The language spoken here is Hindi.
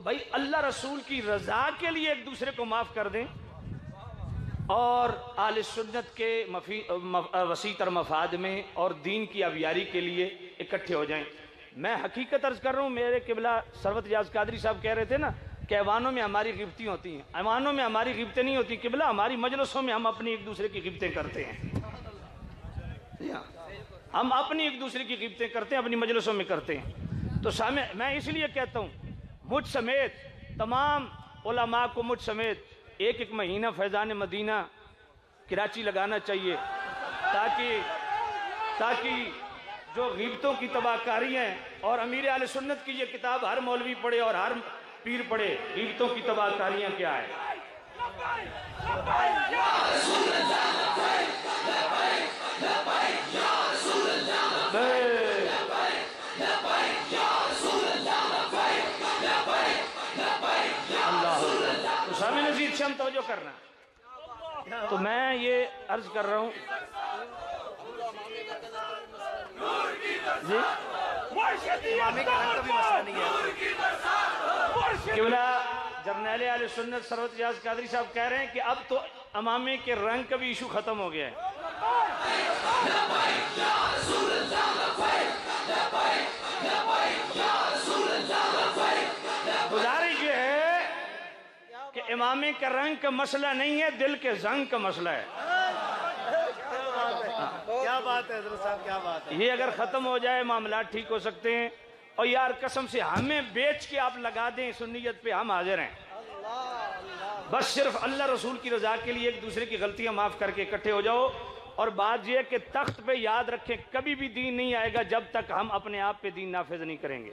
तो भाई अल्लाह रसूल की रजा के लिए एक दूसरे को माफ कर दें और आले सुन्नत के वसीतर मफाद में और दीन की अबियारी के लिए इकट्ठे हो जाएं। मैं हकीकत अर्ज कर रहा हूँ, मेरे किबला सरवत याज कादरी साहब कह रहे थे ना कि ऐवानों में हमारी गिफ्तें होती हैं, ऐवानों में हमारी गिफ्तें नहीं होती किबला, हमारी मजलिसों में हम अपनी एक दूसरे की गिफ्तें करते हैं। हम अपनी एक दूसरे की गिफ्तें करते हैं, अपनी मजलिसों में करते हैं। तो मैं इसलिए कहता हूँ मुझ समेत तमाम उलमा को, मुझ समेत एक एक महीना फैज़ान मदीना कराची लगाना चाहिए ताकि जो गिब्तों की तबाहकारी हैं और अमीर आले सुन्नत की ये किताब हर मौलवी पढ़े और हर पीर पढ़े, गिब्तों की तबाहकारियाँ क्या है। तो सामने नज़ीर से हम तवज्जो करना। तो मैं ये अर्ज कर रहा हूँ जी, किबला जर्नैल आले सुन्नत सरवत याज कादरी साहब कह रहे हैं कि अब तो अमामे के रंग का भी इशू खत्म हो गया है। गुजारिश ये है कि इमामे के रंग का मसला नहीं है, दिल के जंग का मसला है। क्या बात है हज़रत साहब, क्या बात है। ये अगर खत्म हो जाए मामला ठीक हो सकते हैं। और यार कसम से हमें बेच के आप लगा दें सुन्नियत पे, हम हाजिर हैं। बस सिर्फ अल्लाह रसूल की रजा के लिए एक दूसरे की गलतियां माफ करके इकट्ठे हो जाओ। और बात यह कि तख्त पे याद रखें, कभी भी दीन नहीं आएगा जब तक हम अपने आप पे दीन नाफिज नहीं करेंगे।